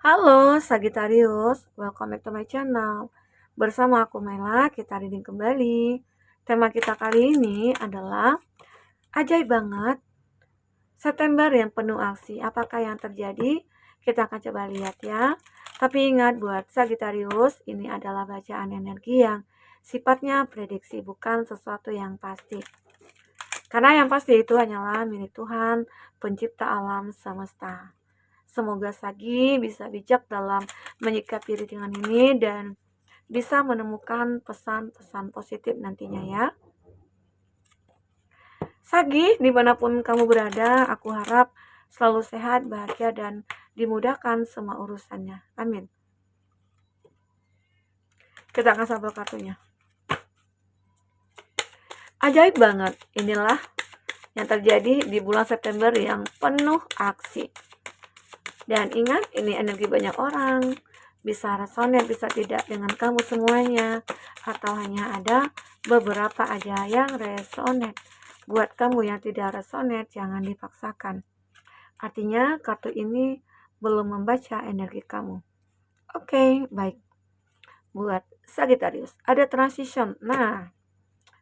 Halo Sagittarius, welcome back to my channel. Bersama aku Mela, kita reading kembali. Tema kita kali ini adalah ajaib banget September yang penuh aksi. Apakah yang terjadi? Kita akan coba lihat ya. Tapi ingat buat Sagittarius, ini adalah bacaan energi yang sifatnya prediksi, bukan sesuatu yang pasti. Karena yang pasti itu hanyalah milik Tuhan, pencipta alam semesta. Semoga Sagi bisa bijak dalam menyikapi readingan ini dan bisa menemukan pesan-pesan positif nantinya ya. Sagi, dimanapun kamu berada, aku harap selalu sehat, bahagia, dan dimudahkan semua urusannya. Amin. Kita akan sampel kartunya. Ajaib banget, inilah yang terjadi di bulan September yang penuh aksi. Dan ingat, ini energi banyak orang, bisa resonate, bisa tidak dengan kamu semuanya, atau hanya ada beberapa aja yang resonate. Buat kamu yang tidak resonate, jangan dipaksakan. Artinya, kartu ini belum membaca energi kamu. Oke, baik. Buat Sagittarius, ada transition. Nah,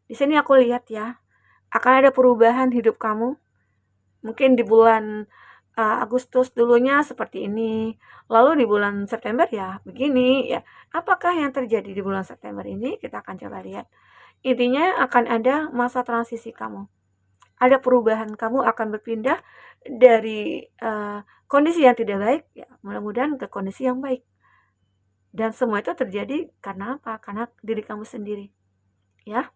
di sini aku lihat ya, akan ada perubahan hidup kamu. Mungkin di bulan Agustus dulunya seperti ini, lalu di bulan September ya begini ya. Apakah yang terjadi di bulan September ini? Kita akan coba lihat. Intinya akan ada masa transisi kamu. Ada perubahan, kamu akan berpindah dari kondisi yang tidak baik ya, mudah-mudahan ke kondisi yang baik. Dan semua itu terjadi karena apa? Karena diri kamu sendiri. Ya.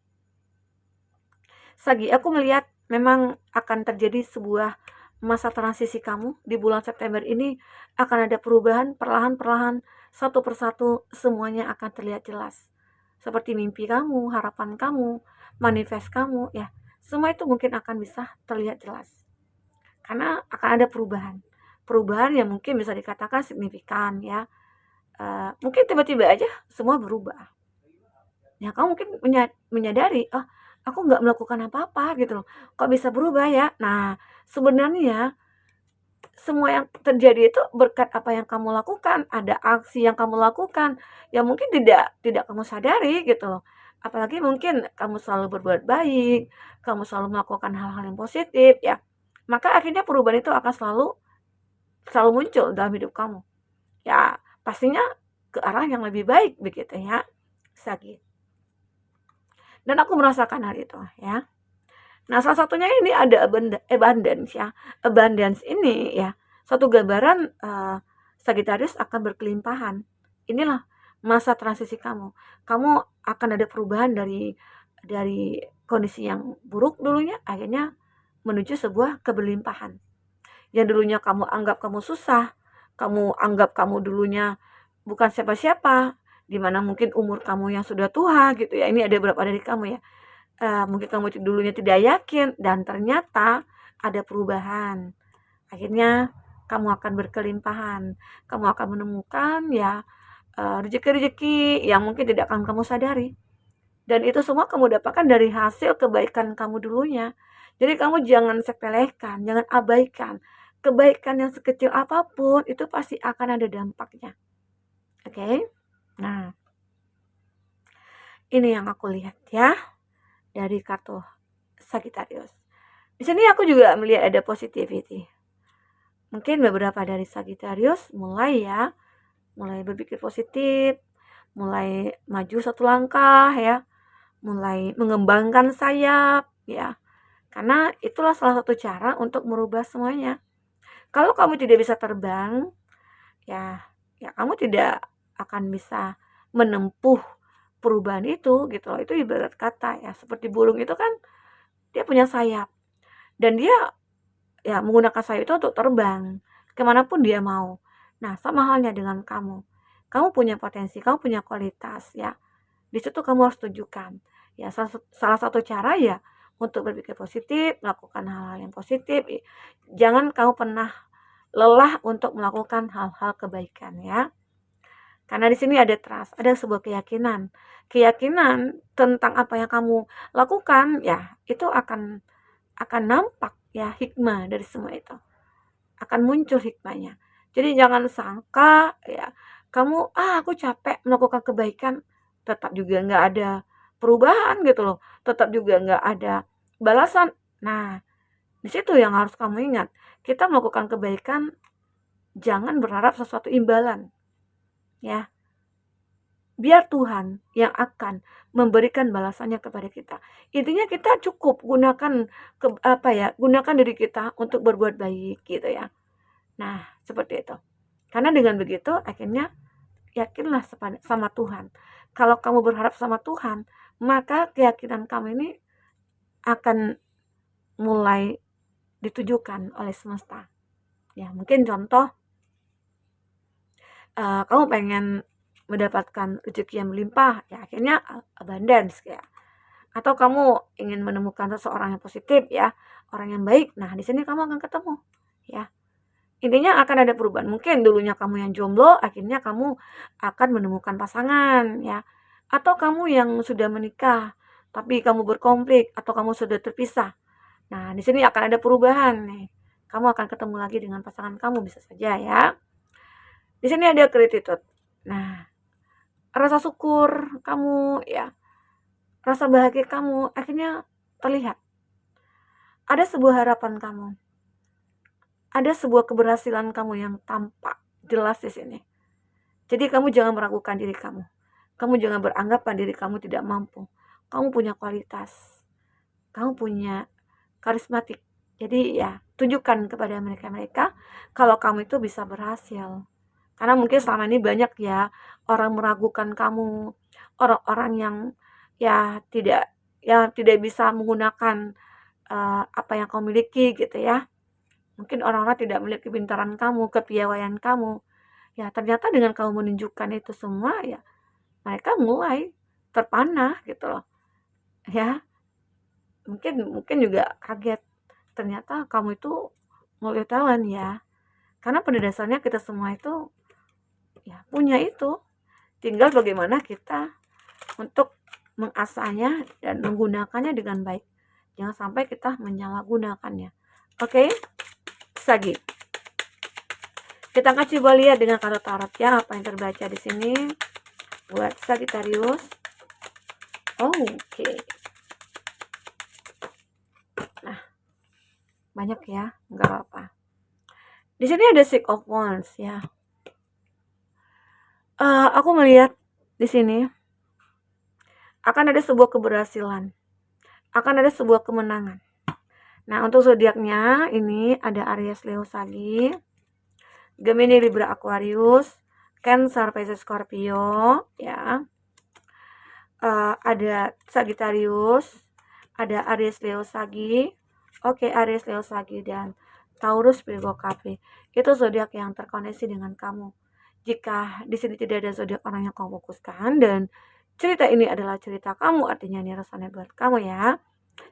Sagi, aku melihat memang akan terjadi sebuah masa transisi kamu di bulan September ini. Akan ada perubahan perlahan-perlahan, satu persatu semuanya akan terlihat jelas. Seperti mimpi kamu, harapan kamu, manifest kamu ya. Semua itu mungkin akan bisa terlihat jelas. Karena akan ada perubahan. Perubahan yang mungkin bisa dikatakan signifikan ya. Mungkin tiba-tiba aja semua berubah. Ya kamu mungkin menyadari, oh aku nggak melakukan apa-apa gitu loh, kok bisa berubah ya. Nah sebenarnya semua yang terjadi itu berkat apa yang kamu lakukan, ada aksi yang kamu lakukan yang mungkin tidak kamu sadari gitu loh. Apalagi mungkin kamu selalu berbuat baik, kamu selalu melakukan hal-hal yang positif ya, maka akhirnya perubahan itu akan selalu muncul dalam hidup kamu ya, pastinya ke arah yang lebih baik begitu ya, Sagi. Dan aku merasakan hal itu ya. Nah, salah satunya ini ada abundance ya. Abundance ini ya, suatu gambaran Sagittarius akan berkelimpahan. Inilah masa transisi kamu. Kamu akan ada perubahan dari kondisi yang buruk dulunya akhirnya menuju sebuah keberlimpahan. Yang dulunya kamu anggap kamu susah, kamu anggap kamu dulunya bukan siapa-siapa, di mana mungkin umur kamu yang sudah tua gitu ya. Ini ada beberapa dari kamu ya. Mungkin kamu dulunya tidak yakin dan ternyata ada perubahan. Akhirnya kamu akan berkelimpahan. Kamu akan menemukan ya rezeki-rezeki yang mungkin tidak akan kamu sadari. Dan itu semua kamu dapatkan dari hasil kebaikan kamu dulunya. Jadi kamu jangan sepelekan, jangan abaikan. Kebaikan yang sekecil apapun itu pasti akan ada dampaknya. Oke? Nah, ini yang aku lihat ya dari kartu Sagittarius. Di sini aku juga melihat ada positivity. Mungkin beberapa dari Sagittarius mulai berpikir positif, mulai maju satu langkah ya, mulai mengembangkan sayap ya. Karena itulah salah satu cara untuk merubah semuanya. Kalau kamu tidak bisa terbang, ya kamu tidak akan bisa menempuh perubahan itu gitu loh. Itu ibarat kata ya, seperti burung itu kan dia punya sayap dan dia ya menggunakan sayap itu untuk terbang kemanapun dia mau. Nah sama halnya dengan kamu. Kamu punya potensi, kamu punya kualitas ya. Di situ kamu harus tunjukkan. Ya salah satu cara ya untuk berpikir positif, melakukan hal-hal yang positif. Jangan kamu pernah lelah untuk melakukan hal-hal kebaikan ya. Karena di sini ada trust, ada sebuah keyakinan. Keyakinan tentang apa yang kamu lakukan ya, itu akan nampak ya hikmah dari semua itu. Akan muncul hikmahnya. Jadi jangan sangka ya, kamu, "Ah, aku capek melakukan kebaikan," tetap juga nggak ada perubahan gitu loh, tetap juga nggak ada balasan. Nah, di situ yang harus kamu ingat, kita melakukan kebaikan jangan berharap sesuatu imbalan, ya. Biar Tuhan yang akan memberikan balasannya kepada kita. Intinya kita cukup gunakan gunakan diri kita untuk berbuat baik gitu ya. Nah, seperti itu. Karena dengan begitu akhirnya yakinlah sama Tuhan. Kalau kamu berharap sama Tuhan, maka keyakinan kamu ini akan mulai ditujukan oleh semesta. Ya, mungkin contoh, kamu pengen mendapatkan rezeki yang melimpah, ya akhirnya abundance ya. Atau kamu ingin menemukan seseorang yang positif ya, orang yang baik. Nah, di sini kamu akan ketemu ya. Intinya akan ada perubahan. Mungkin dulunya kamu yang jomblo, akhirnya kamu akan menemukan pasangan ya. Atau kamu yang sudah menikah, tapi kamu berkonflik atau kamu sudah terpisah. Nah, di sini akan ada perubahan nih. Kamu akan ketemu lagi dengan pasangan kamu bisa saja ya. Di sini ada gratitude. Nah, rasa syukur kamu ya, rasa bahagia kamu akhirnya terlihat. Ada sebuah harapan kamu. Ada sebuah keberhasilan kamu yang tampak jelas di sini. Jadi kamu jangan meragukan diri kamu. Kamu jangan beranggapan diri kamu tidak mampu. Kamu punya kualitas. Kamu punya karismatik. Jadi ya, tunjukkan kepada mereka-mereka kalau kamu itu bisa berhasil. Karena mungkin selama ini banyak ya orang meragukan kamu, orang-orang yang tidak bisa menggunakan apa yang kamu miliki gitu ya. Mungkin orang-orang tidak melihat kepintaran kamu, kepiawaian kamu. Ya, ternyata dengan kamu menunjukkan itu semua ya, mereka mulai terpana gitu loh. Ya, mungkin juga kaget. Ternyata kamu itu multi talent ya. Karena pada dasarnya kita semua itu ya punya itu. Tinggal bagaimana kita untuk mengasahnya dan menggunakannya dengan baik. Jangan sampai kita menyalahgunakannya. Oke? Sagi. Kita akan coba lihat dengan kartu tarot ya apa yang terbaca di sini buat Sagittarius. Oke. Nah, banyak ya, nggak apa-apa. Di sini ada Six of Wands ya. Aku melihat di sini akan ada sebuah keberhasilan, akan ada sebuah kemenangan. Nah, untuk zodiaknya ini ada Aries, Leo, Sagi, Gemini, Libra, Aquarius, Cancer, Pisces, Scorpio, ya. Ada Sagittarius, ada Aries, Leo, Sagi, oke, Aries, Leo, Sagi, dan Taurus, Virgo, Capri. Itu zodiak yang terkoneksi dengan kamu. Jika di sini tidak ada zodiak orang yang kamu fokuskan dan cerita ini adalah cerita kamu, artinya ini resonate buat kamu ya.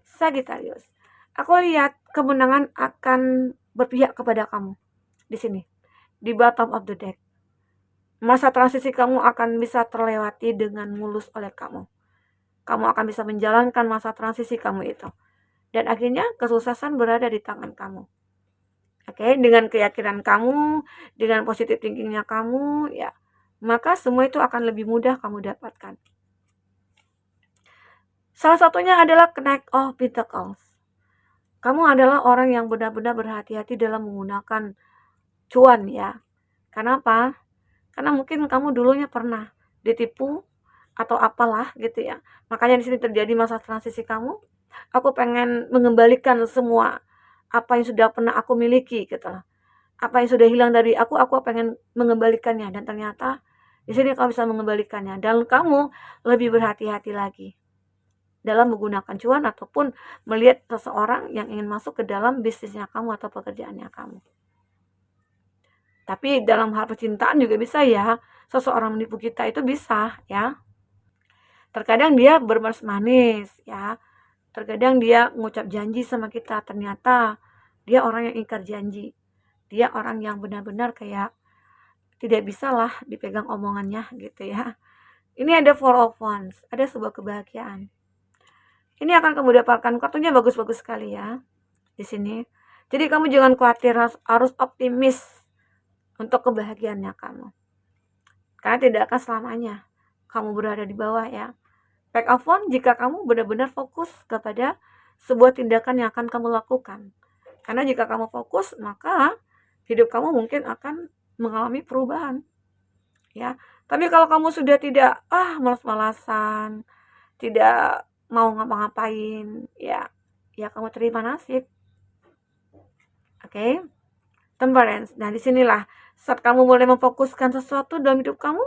Sagittarius. Aku lihat kemenangan akan berpihak kepada kamu di sini. Di bottom of the deck. Masa transisi kamu akan bisa terlewati dengan mulus oleh kamu. Kamu akan bisa menjalankan masa transisi kamu itu. Dan akhirnya kesuksesan berada di tangan kamu. Oke, dengan keyakinan kamu, dengan positive thinkingnya kamu, ya, maka semua itu akan lebih mudah kamu dapatkan. Salah satunya adalah Knight of Pentacles. Kamu adalah orang yang benar-benar berhati-hati dalam menggunakan cuan ya. Kenapa? Karena mungkin kamu dulunya pernah ditipu atau apalah gitu ya. Makanya di sini terjadi masa transisi kamu. Aku pengen mengembalikan semua apa yang sudah pernah aku miliki gitu lah. Apa yang sudah hilang dari aku pengen mengembalikannya, dan ternyata di sini kamu bisa mengembalikannya dan kamu lebih berhati-hati lagi dalam menggunakan cuan ataupun melihat seseorang yang ingin masuk ke dalam bisnisnya kamu atau pekerjaannya kamu. Tapi dalam hal percintaan juga bisa ya, seseorang menipu kita itu bisa ya. Terkadang dia bermanis-manis ya. Terkadang dia mengucap janji sama kita, ternyata dia orang yang ingkar janji. Dia orang yang benar-benar kayak tidak bisalah dipegang omongannya gitu ya. Ini ada Four of Wands, ada sebuah kebahagiaan. Ini akan kamu dapatkan, kartunya bagus-bagus sekali ya di sini. Jadi kamu jangan khawatir, harus optimis. untuk kebahagiaannya kamu. Karena tidak akan selamanya kamu berada di bawah ya. Back up phone jika kamu benar-benar fokus kepada sebuah tindakan yang akan kamu lakukan. Karena jika kamu fokus, maka hidup kamu mungkin akan mengalami perubahan. Ya, tapi kalau kamu sudah tidak malas-malasan, tidak mau ngapa-ngapain, ya kamu terima nasib. Oke? Temperance. Nah, disinilah saat kamu mulai memfokuskan sesuatu dalam hidup kamu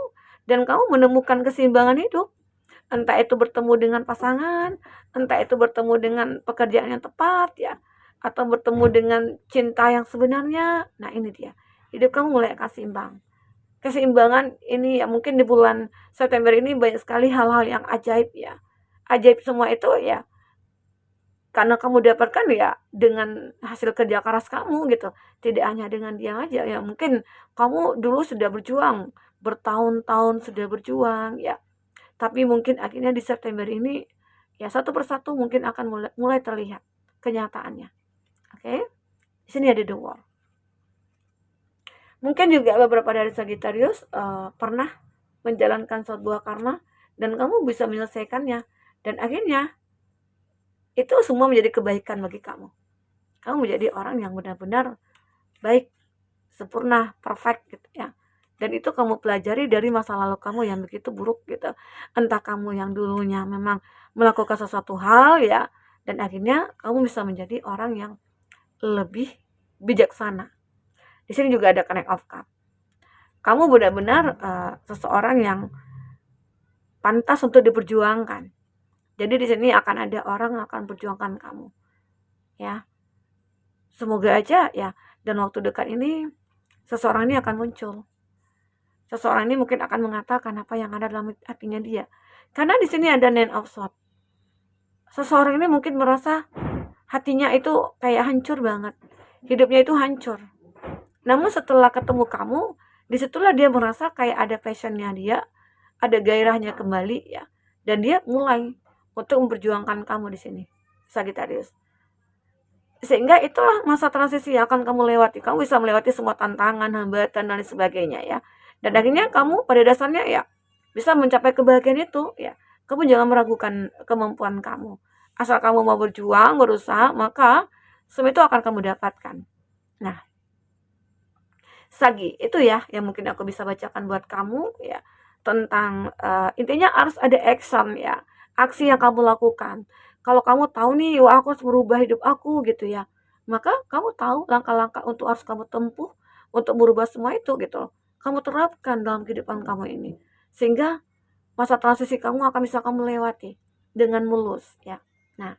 dan kamu menemukan keseimbangan hidup. Entah itu bertemu dengan pasangan, entah itu bertemu dengan pekerjaan yang tepat ya, atau bertemu dengan cinta yang sebenarnya. Nah, ini dia. Hidup kamu mulai akan seimbang. Keseimbangan ini ya mungkin di bulan September ini banyak sekali hal-hal yang ajaib ya. Ajaib semua itu ya karena kamu dapatkan ya dengan hasil kerja keras kamu gitu. Tidak hanya dengan dia aja ya, mungkin kamu dulu sudah berjuang, bertahun-tahun sudah berjuang ya. Tapi mungkin akhirnya di September ini ya satu persatu mungkin akan mulai terlihat kenyataannya. Oke? Di sini ada the wall. Mungkin juga beberapa dari Sagittarius pernah menjalankan sebuah karma dan kamu bisa menyelesaikannya dan akhirnya itu semua menjadi kebaikan bagi kamu. Kamu menjadi orang yang benar-benar baik, sempurna, perfect gitu ya. Dan itu kamu pelajari dari masa lalu kamu yang begitu buruk gitu. Entah kamu yang dulunya memang melakukan sesuatu hal ya, dan akhirnya kamu bisa menjadi orang yang lebih bijaksana. Di sini juga ada Connect of Cup. Kamu benar-benar seseorang yang pantas untuk diperjuangkan. Jadi di sini akan ada orang yang akan perjuangkan kamu. Ya. Semoga aja ya dan waktu dekat ini seseorang ini akan muncul. Seseorang ini mungkin akan mengatakan apa yang ada dalam hatinya dia. Karena di sini ada Nine of Swords. Seseorang ini mungkin merasa hatinya itu kayak hancur banget. Hidupnya itu hancur. Namun setelah ketemu kamu, disitulah dia merasa kayak ada passionnya dia, ada gairahnya kembali ya. Dan dia mulai untuk memperjuangkan kamu di sini, Sagittarius. Sehingga itulah masa transisi yang akan kamu lewati. Kamu bisa melewati semua tantangan, hambatan, dan sebagainya ya. Dan akhirnya kamu pada dasarnya ya bisa mencapai kebahagiaan itu ya. Kamu jangan meragukan kemampuan kamu. Asal kamu mau berjuang, berusaha, maka semua itu akan kamu dapatkan. Nah, Sagi, itu ya yang mungkin aku bisa bacakan buat kamu ya. Tentang intinya harus ada action ya. Aksi yang kamu lakukan. Kalau kamu tahu nih, wah aku harus merubah hidup aku gitu ya. Maka kamu tahu langkah-langkah untuk harus kamu tempuh untuk merubah semua itu gitu loh. Kamu terapkan dalam kehidupan kamu ini. Sehingga masa transisi kamu akan bisa kamu lewati dengan mulus ya. Nah,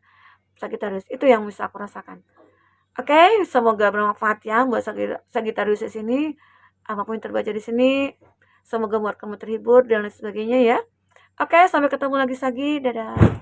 Sagittarius itu yang bisa aku rasakan. Oke, semoga bermanfaat ya buat Sagittarius di sini. Apapun yang terbaca di sini, semoga buat kamu terhibur dan lain sebagainya ya. Oke, sampai ketemu lagi Sagi. Dadah.